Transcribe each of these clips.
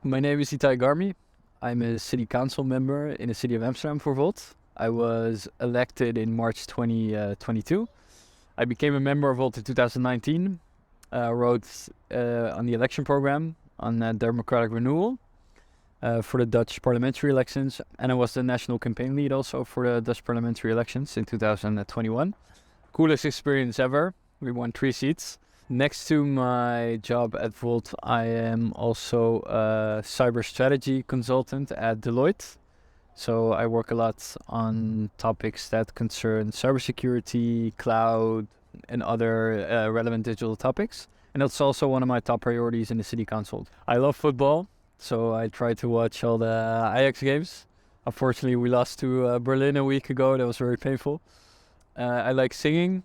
My name is Itay Garmy. I'm a city council member in the city of Amsterdam for Volt. I was elected in March 2022. I became a member of Volt in 2019. Wrote on the election program on democratic renewal for the Dutch parliamentary elections, and I was the national campaign lead also for the Dutch parliamentary elections in 2021. Coolest experience ever. We won 3 seats. Next to my job at Volt, I am also a cyber strategy consultant at Deloitte. So I work a lot on topics that concern cybersecurity, cloud, and other relevant digital topics. And that's also one of my top priorities in the city council. I love football, so I try to watch all the Ajax games. Unfortunately, we lost to Berlin a week ago. That was very painful. I like singing.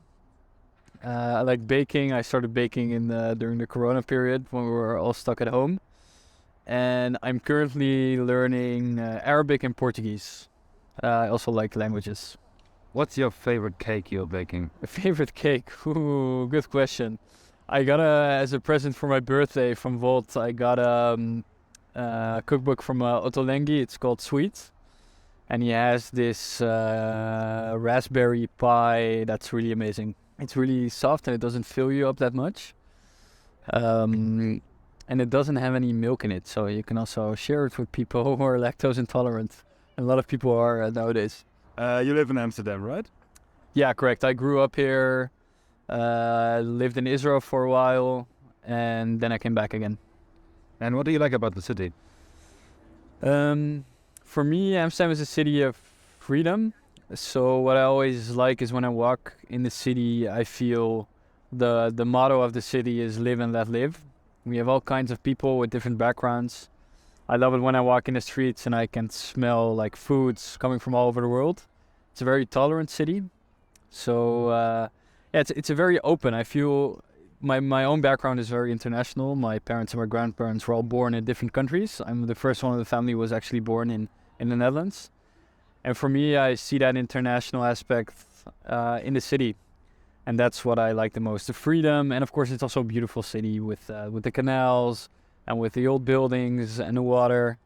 I like baking. I started baking during the Corona period when we were all stuck at home. And I'm currently learning Arabic and Portuguese. I also like languages. What's your favorite cake you're baking? A favorite cake? Ooh, good question. I got as a present for my birthday from Volt, I got a cookbook from Otto Lengi. It's called Sweet. And he has this raspberry pie that's really amazing. It's really soft and it doesn't fill you up that much. And it doesn't have any milk in it, so you can also share it with people who are lactose intolerant. And a lot of people are nowadays. You live in Amsterdam, right? Yeah, correct. I grew up here, lived in Israel for a while, and then I came back again. And what do you like about the city? For me, Amsterdam is a city of freedom. So what I always like is when I walk in the city, I feel the motto of the city is live and let live. We have all kinds of people with different backgrounds. I love it when I walk in the streets and I can smell like foods coming from all over the world. It's a very tolerant city. So yeah, it's a very open. I feel my own background is very international. My parents and my grandparents were all born in different countries. I'm the first one of the family who was actually born in the Netherlands. And for me, I see that international aspect in the city. And that's what I like the most, the freedom. And of course, it's also a beautiful city with the canals and with the old buildings and the water.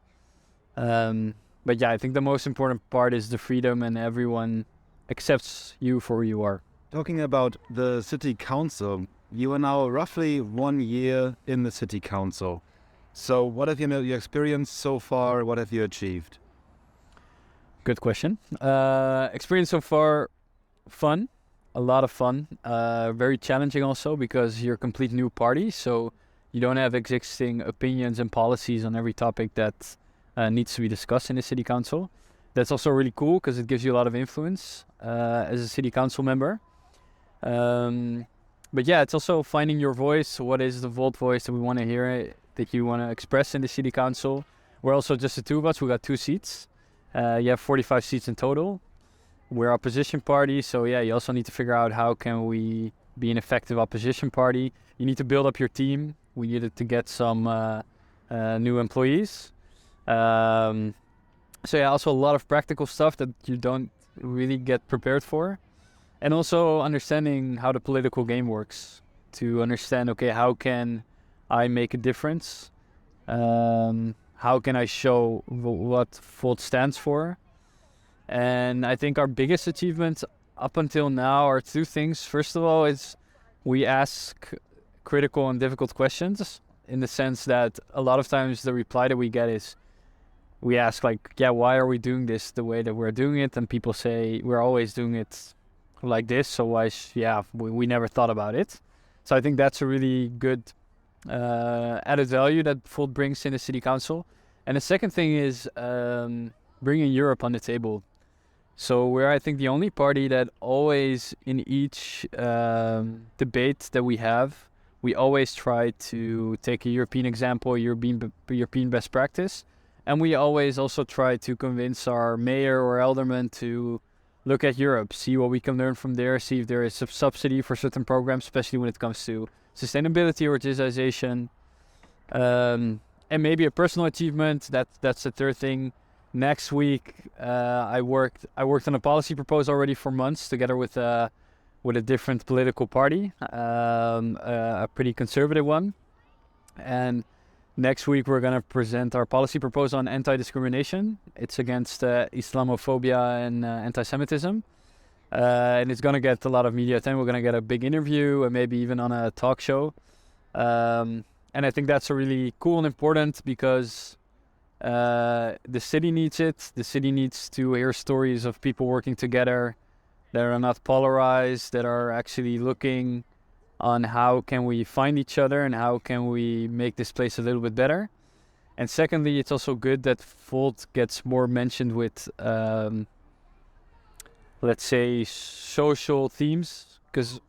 But yeah, I think the most important part is the freedom and everyone accepts you for who you are. Talking about the city council, you are now roughly 1 year in the city council. So what have you experienced so far? What have you achieved? Good question. Experience so far, fun. A lot of fun. Very challenging also because you're a complete new party. So you don't have existing opinions and policies on every topic that needs to be discussed in the city council. That's also really cool because it gives you a lot of influence as a city council member. But yeah, it's also finding your voice. What is the Volt voice that we want to hear, that you want to express in the city council? We're also just the two of us. We got 2 seats. You have 45 seats in total. We're opposition party, so yeah, you also need to figure out how can we be an effective opposition party. You need to build up your team. We needed to get some new employees. So yeah, also a lot of practical stuff that you don't really get prepared for. And also understanding how the political game works. To understand, okay, how can I make a difference? How can I show what Volt stands for? And I think our biggest achievements up until now are 2 things. First of all, is we ask critical and difficult questions, in the sense that a lot of times the reply that we get is, we ask like, yeah, why are we doing this the way that we're doing it? And people say, we're always doing it like this, so why, we never thought about it. So I think that's a really good added value that Volt brings in the city council. And the second thing is bringing Europe on the table. So we're, I think, the only party that always, in each debate that we have, we always try to take a European example, European best practice. And we always also try to convince our mayor or alderman to look at Europe, see what we can learn from there, see if there is a subsidy for certain programs, especially when it comes to sustainability or digitization. And maybe a personal achievement, that's the third thing. Next week, I worked on a policy proposal already for months together with a different political party, a pretty conservative one. And Next week, we're going to present our policy proposal on anti-discrimination. It's against Islamophobia and anti-Semitism. And it's going to get a lot of media attention. We're going to get a big interview and maybe even on a talk show. And I think that's a really cool and important because the city needs it. The city needs to hear stories of people working together that are not polarized, that are actually looking on how can we find each other and how can we make this place a little bit better. And secondly, it's also good that Volt gets more mentioned with, let's say, social themes, because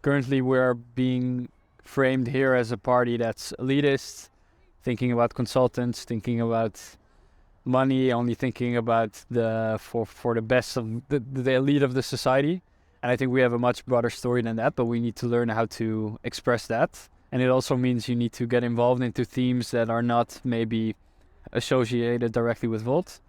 currently we're being framed here as a party that's elitist, thinking about consultants, thinking about money, only thinking about for the best of the elite of the society. And I think we have a much broader story than that, but we need to learn how to express that. And it also means you need to get involved into themes that are not maybe associated directly with Volt.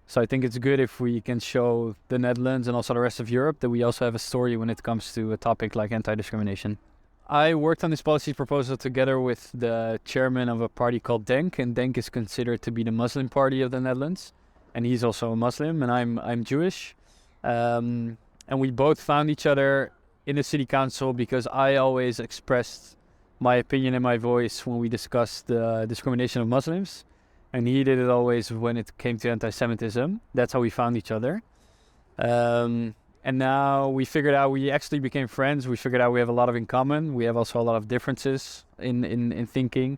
So I think it's good if we can show the Netherlands and also the rest of Europe that we also have a story when it comes to a topic like anti-discrimination. I worked on this policy proposal together with the chairman of a party called DENK, and DENK is considered to be the Muslim party of the Netherlands. And he's also a Muslim, and I'm Jewish. And we both found each other in the city council because I always expressed my opinion and my voice when we discussed the discrimination of Muslims. And he did it always when it came to anti-Semitism. That's how we found each other. And now we figured out, we actually became friends. We figured out we have a lot in common. We have also a lot of differences in thinking.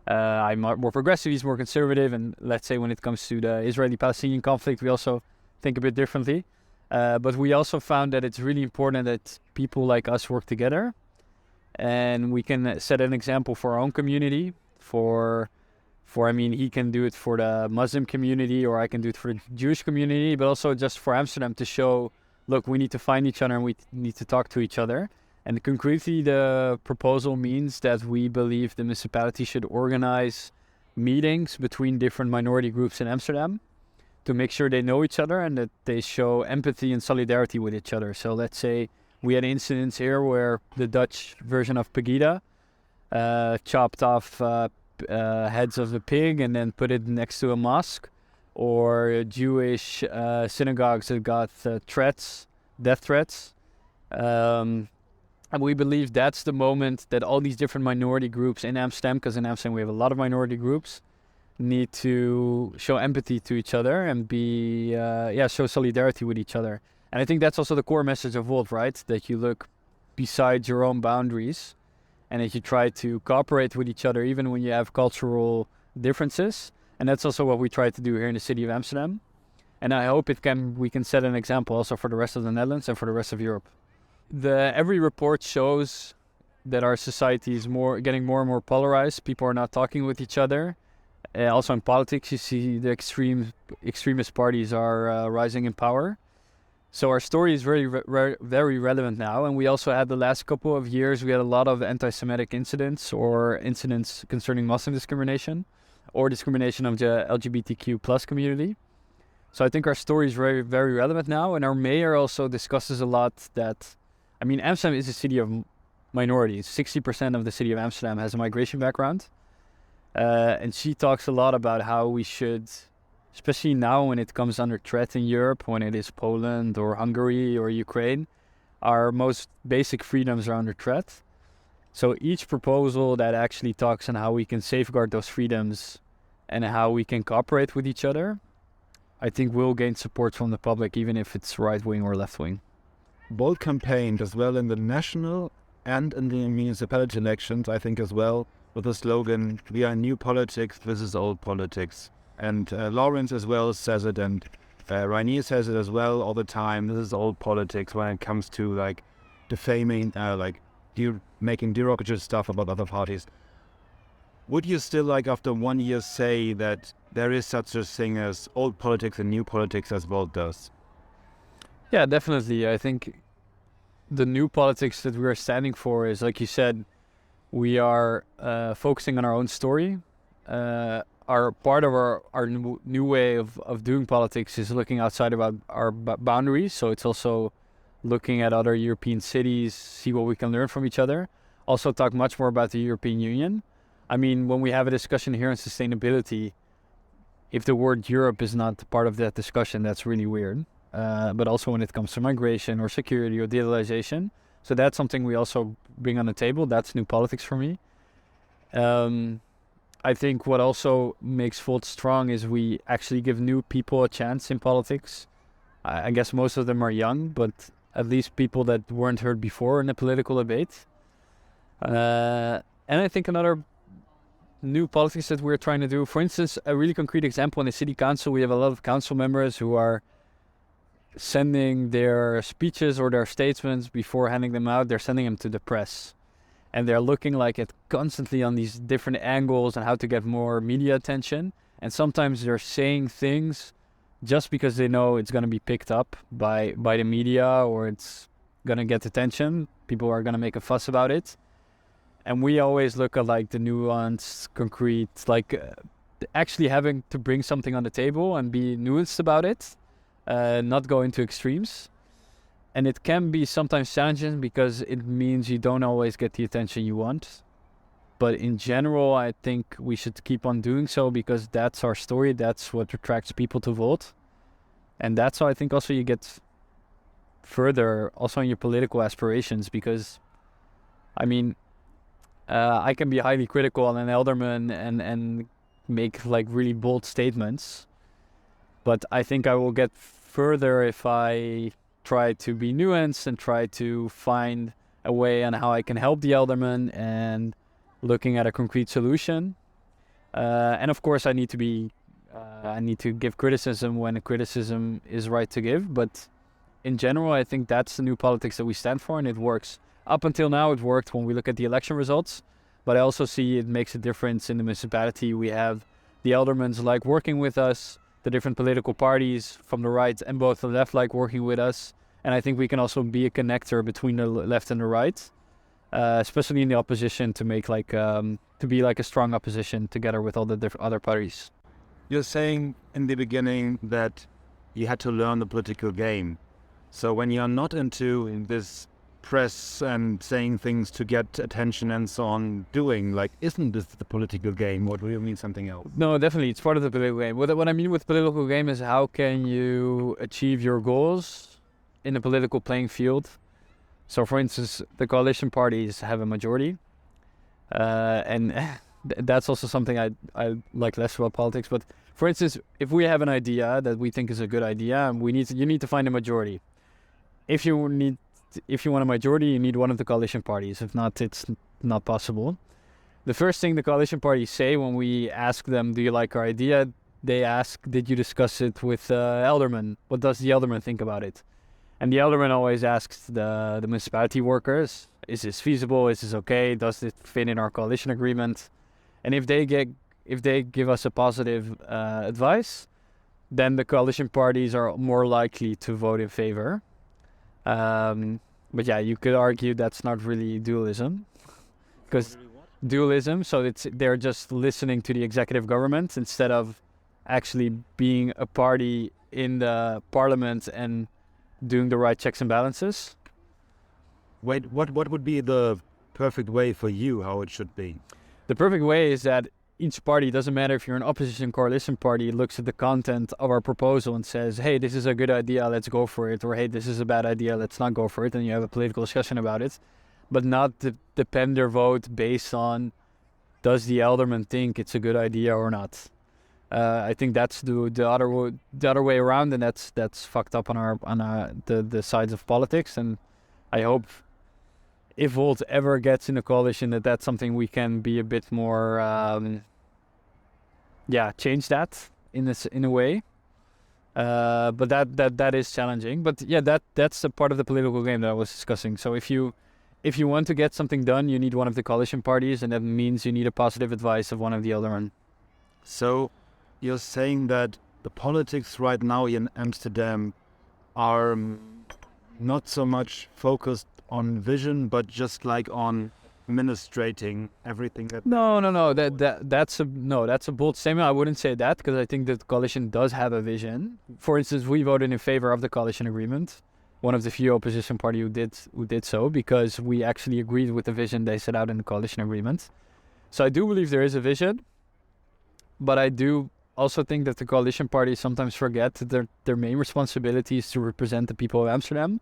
I'm more progressive, he's more conservative. And let's say when it comes to the Israeli-Palestinian conflict, we also think a bit differently. But we also found that it's really important that people like us work together, and we can set an example for our own community. I mean, he can do it for the Muslim community, or I can do it for the Jewish community, but also just for Amsterdam to show, look, we need to find each other and we need to talk to each other. And concretely, the proposal means that we believe the municipality should organize meetings between different minority groups in Amsterdam to make sure they know each other and that they show empathy and solidarity with each other. So let's say we had incidents here where the Dutch version of Pegida chopped off heads of a pig and then put it next to a mosque, or Jewish synagogues that got death threats. And we believe that's the moment that all these different minority groups in Amsterdam, because in Amsterdam we have a lot of minority groups, need to show empathy to each other and show solidarity with each other. And I think that's also the core message of Volt, right? That you look beside your own boundaries and that you try to cooperate with each other even when you have cultural differences. And that's also what we try to do here in the city of Amsterdam. And I hope we can set an example also for the rest of the Netherlands and for the rest of Europe. Every report shows that our society is getting more and more polarized. People are not talking with each other. Also in politics, you see the extremist parties are rising in power. So our story is very relevant now. And we also had the last couple of years, we had a lot of anti-Semitic incidents or incidents concerning Muslim discrimination or discrimination of the LGBTQ plus community. So I think our story is very, very relevant now. And our mayor also discusses a lot that, I mean, Amsterdam is a city of minorities. 60% of the city of Amsterdam has a migration background. And she talks a lot about how we should, especially now when it comes under threat in Europe, when it is Poland or Hungary or Ukraine, our most basic freedoms are under threat. So each proposal that actually talks on how we can safeguard those freedoms and how we can cooperate with each other, I think will gain support from the public, even if it's right-wing or left-wing. Both campaigned as well in the national and in the municipality elections, I think as well, with the slogan, "We are new politics, this is old politics." And Lawrence as well says it, and Rainier says it as well all the time. This is old politics when it comes to like defaming, making derogatory stuff about other parties. Would you still, like after 1 year, say that there is such a thing as old politics and new politics as Volt does? Yeah, definitely. I think the new politics that we are standing for is, like you said, we are focusing on our own story. Our part of our new way of doing politics is looking outside of our boundaries. So it's also looking at other European cities, see what we can learn from each other. Also talk much more about the European Union. I mean, when we have a discussion here on sustainability, if the word Europe is not part of that discussion, that's really weird. But also when it comes to migration or security or digitalization. So that's something we also bring on the table. That's new politics for me. I think what also makes Volt strong is we actually give new people a chance in politics. I guess most of them are young, but at least people that weren't heard before in the political debate. And I think another new politics that we're trying to do, for instance, a really concrete example in the city council, we have a lot of council members who are sending their speeches or their statements before handing them out, they're sending them to the press. And they're looking like it constantly on these different angles and how to get more media attention. And sometimes they're saying things just because they know it's going to be picked up by the media or it's going to get attention. People are going to make a fuss about it. And we always look at like the nuanced, concrete, like actually having to bring something on the table and be nuanced about it, not go into extremes. And it can be sometimes challenging because it means you don't always get the attention you want. But in general, I think we should keep on doing so because that's our story. That's what attracts people to vote. And that's how I think also you get further also in your political aspirations because, I mean, I can be highly critical on an alderman and make like really bold statements. But I think I will get further if I try to be nuanced and try to find a way on how I can help the alderman and looking at a concrete solution. And of course, I need to give criticism when criticism is right to give. But in general, I think that's the new politics that we stand for, and it works. Up until now, it worked when we look at the election results. But I also see it makes a difference in the municipality. We have the aldermans like working with us, the different political parties from the right and both the left like working with us. And I think we can also be a connector between the left and the right, especially in the opposition to make like to be like a strong opposition together with all the different other parties. You're saying in the beginning that you had to learn the political game. So when you're not into this press and saying things to get attention and so on, isn't this the political game, or do you mean something else? No, definitely, it's part of the political game. What I mean with political game is how can you achieve your goals in a political playing field. So, for instance, the coalition parties have a majority, and that's also something I like less about politics. But for instance, if we have an idea that we think is a good idea, you need to find a majority. If you want a majority, you need one of the coalition parties. If not, it's not possible. The first thing the coalition parties say when we ask them, do you like our idea? They ask, did you discuss it with alderman? What does the alderman think about it? And the alderman always asks the municipality workers, is this feasible? Is this okay? Does it fit in our coalition agreement? And if they give us a positive advice, then the coalition parties are more likely to vote in favor. But yeah, you could argue that's not really dualism, because dualism. So they're just listening to the executive government instead of actually being a party in the parliament and doing the right checks and balances. Wait, what would be the perfect way for you, how it should be? The perfect way is that each party, doesn't matter if you're an opposition coalition party, looks at the content of our proposal and says, hey, this is a good idea, let's go for it. Or hey, this is a bad idea, let's not go for it. And you have a political discussion about it. But not depend their vote based on, does the alderman think it's a good idea or not? I think that's the other way around, and that's fucked up on the sides of politics. And I hope if Volt ever gets in a coalition, that's something we can be a bit more, change that in a way. But that is challenging. But yeah, that's a part of the political game that I was discussing. So if you want to get something done, you need one of the coalition parties, and that means you need a positive advice of one of the aldermen. So you're saying that the politics right now in Amsterdam are not so much focused on vision, but just like on administrating everything that... No. That's a bold statement. I wouldn't say that, because I think that the coalition does have a vision. For instance, we voted in favor of the coalition agreement. One of the few opposition party who did so, because we actually agreed with the vision they set out in the coalition agreement. So I do believe there is a vision, but I do also think that the coalition parties sometimes forget that their main responsibility is to represent the people of Amsterdam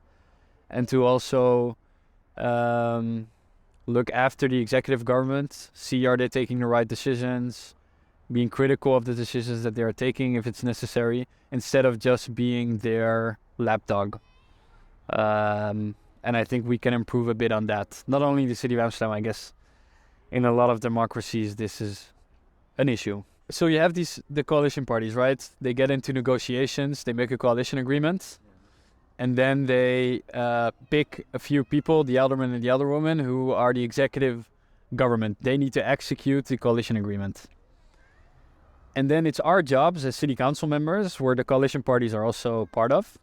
and to also look after the executive government, see are they taking the right decisions, being critical of the decisions that they are taking if it's necessary, instead of just being their lapdog. And I think we can improve a bit on that. Not only in the city of Amsterdam, I guess in a lot of democracies this is an issue. So you have the coalition parties, right? They get into negotiations, they make a coalition agreement, and then they pick a few people, the alderman and the alderwoman, who are the executive government. They need to execute the coalition agreement. And then it's our jobs as city council members, where the coalition parties are also part of,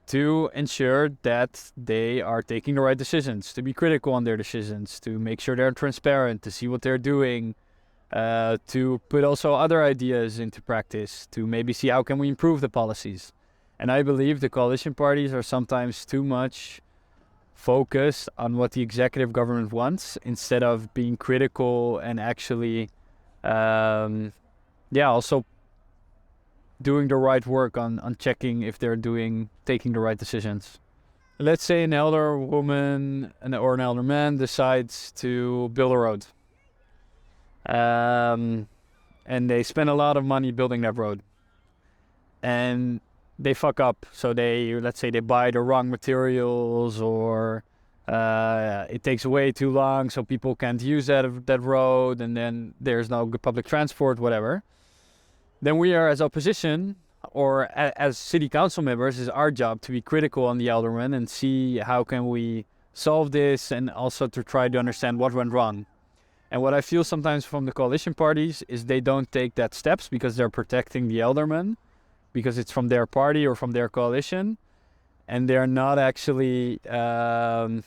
to ensure that they are taking the right decisions, to be critical on their decisions, to make sure they're transparent, to see what they're doing, to put also other ideas into practice, to maybe see how can we improve the policies. And I believe the coalition parties are sometimes too much focused on what the executive government wants instead of being critical and actually, also doing the right work on checking if they're taking the right decisions. Let's say an elder woman or an elder man decides to build a road. And they spend a lot of money building that road. And they fuck up. So let's say they buy the wrong materials, or it takes way too long so people can't use that road, and then there's no good public transport, whatever. Then we are, as opposition or as city council members, it's our job to be critical on the alderman and see how can we solve this, and also to try to understand what went wrong. And what I feel sometimes from the coalition parties is they don't take that steps because they're protecting the alderman, because it's from their party or from their coalition, and they're not actually, they're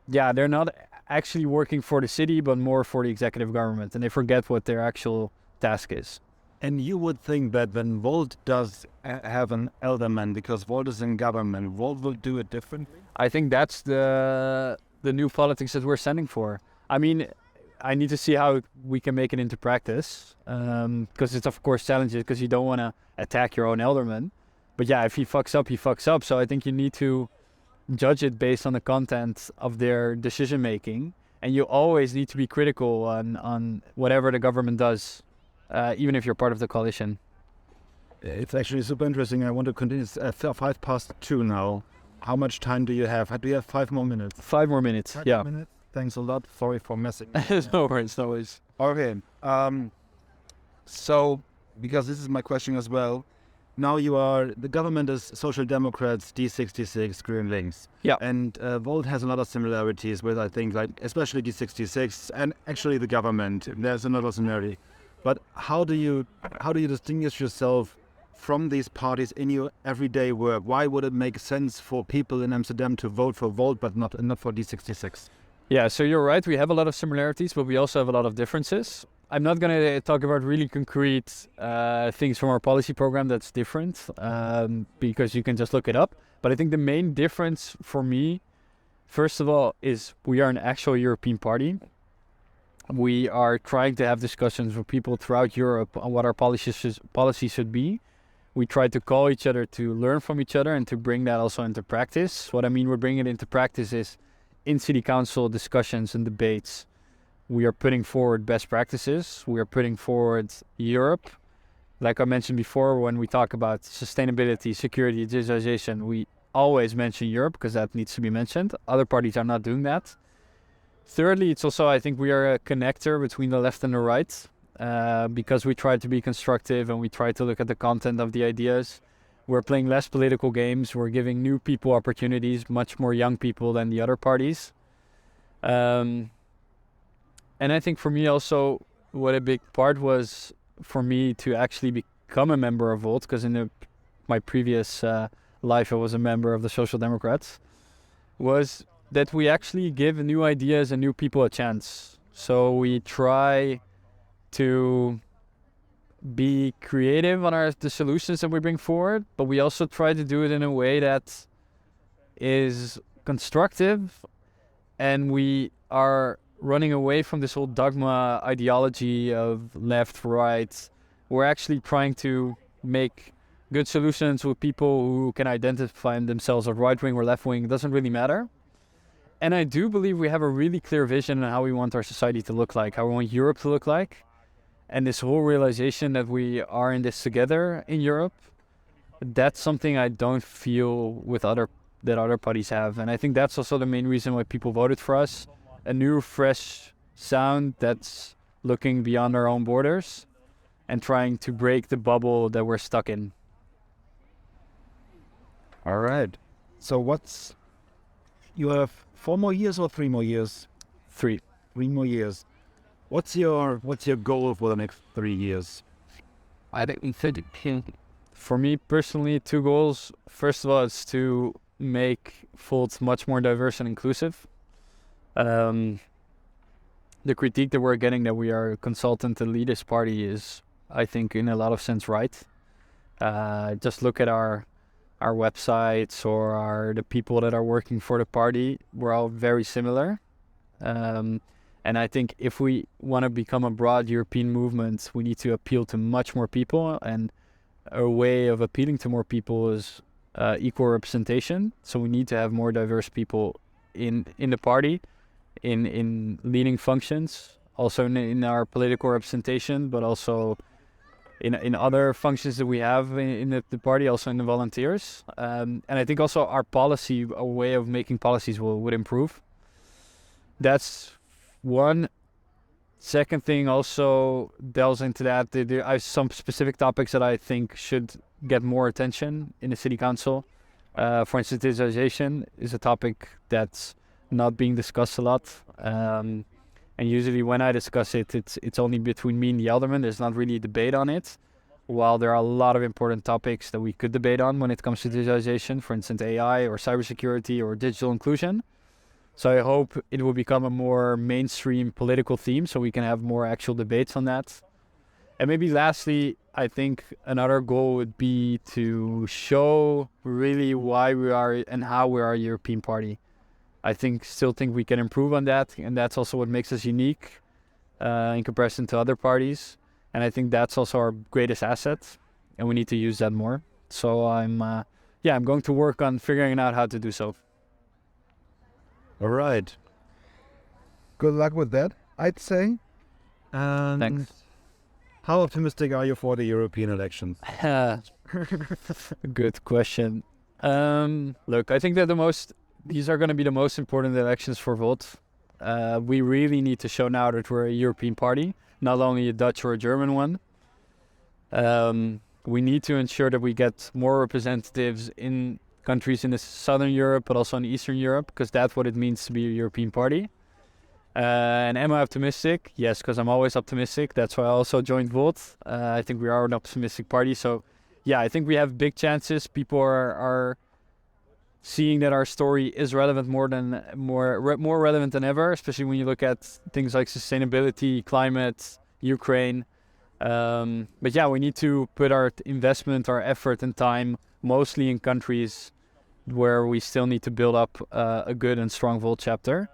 not actually working for the city, but more for the executive government, and they forget what their actual task is. And you would think that when Volt does have an alderman, because Volt is in government, Volt will do it differently? I think that's the new politics that we're sending for. I mean, I need to see how we can make it into practice, because it's of course challenging, because you don't want to attack your own alderman. But yeah, if he fucks up, he fucks up. So I think you need to judge it based on the content of their decision making, and you always need to be critical on whatever the government does, even if you're part of the coalition. It's actually super interesting. I want to continue. It's 2:05 now. How much time do you have? Do you have 5 more minutes? 5 more minutes. 5 yeah. more minutes? Thanks a lot. Sorry for messing. No worries, no worries. Okay. So, because this is my question as well, now the government is Social Democrats, D66, Green Links. Yeah. And Volt has a lot of similarities with, I think, like especially D66 and actually the government. There's another similarity. But how do you distinguish yourself from these parties in your everyday work? Why would it make sense for people in Amsterdam to vote for Volt but not for D66? Yeah, so you're right. We have a lot of similarities, but we also have a lot of differences. I'm not going to talk about really concrete things from our policy program that's different, because you can just look it up. But I think the main difference for me, first of all, is we are an actual European party. We are trying to have discussions with people throughout Europe on what our policy should be. We try to call each other to learn from each other and to bring that also into practice. What I mean we're bringing it into practice is in city council discussions and debates, we are putting forward best practices. We are putting forward Europe. Like I mentioned before, when we talk about sustainability, security, digitalization, we always mention Europe because that needs to be mentioned. Other parties are not doing that. Thirdly, it's also, I think we are a connector between the left and the right, because we try to be constructive and we try to look at the content of the ideas. We're playing less political games. We're giving new people opportunities, much more young people than the other parties. And I think for me also, what a big part was for me to actually become a member of Volt, because in my previous life I was a member of the Social Democrats, was that we actually give new ideas and new people a chance. So we try to be creative on the solutions that we bring forward, but we also try to do it in a way that is constructive, and we are running away from this whole dogma ideology of left, right. We're actually trying to make good solutions with people who can identify themselves as right-wing or left-wing. It doesn't really matter. And I do believe we have a really clear vision on how we want our society to look like, how we want Europe to look like. And this whole realization that we are in this together in Europe, that's something I don't feel that other parties have. And I think that's also the main reason why people voted for us. A new, fresh sound that's looking beyond our own borders and trying to break the bubble that we're stuck in. All right. So you have 4 more years or 3 more years? 3. 3 more years. What's your goal for the next 3 years? I think we said For me personally, 2 goals. First of all, is to make Volt much more diverse and inclusive. The critique that we're getting that we are a consultant elitist party is, I think, in a lot of sense right. Just look at our websites or the people that are working for the party. We're all very similar. And I think if we want to become a broad European movement, we need to appeal to much more people. And a way of appealing to more people is equal representation. So we need to have more diverse people in the party, in leading functions, also in our political representation, but also in other functions that we have in the party, also in the volunteers. And I think also our policy, our way of making policies would improve. That's one. Second thing also delves into that. There are some specific topics that I think should get more attention in the city council. For instance, digitalization is a topic that's not being discussed a lot. And usually when I discuss it, it's only between me and the alderman. There's not really a debate on it. While there are a lot of important topics that we could debate on when it comes to digitalization, for instance, AI or cybersecurity or digital inclusion. So I hope it will become a more mainstream political theme so we can have more actual debates on that. And maybe lastly, I think another goal would be to show really why we are and how we are a European party. I still think we can improve on that, and that's also what makes us unique in comparison to other parties. And I think that's also our greatest asset, and we need to use that more. So I'm going to work on figuring out how to do so. All right. Good luck with that, I'd say. And Thanks. how optimistic are you for the European elections? Good question. Look, I think that these are going to be the most important elections for Volt. We really need to show now that we're a European party, not only a Dutch or a German one. We need to ensure that we get more representatives in countries in Southern Europe, but also in Eastern Europe, because that's what it means to be a European party. And am I optimistic? Yes, because I'm always optimistic. That's why I also joined Volt. I think we are an optimistic party. So, yeah, I think we have big chances. People are seeing that our story is relevant more relevant than ever, especially when you look at things like sustainability, climate, Ukraine. But yeah, we need to put our investment, our effort and time mostly in countries where we still need to build up a good and strong Volt chapter.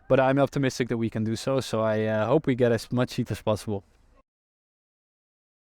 But I'm optimistic that we can do so. So I hope we get as much seats as possible.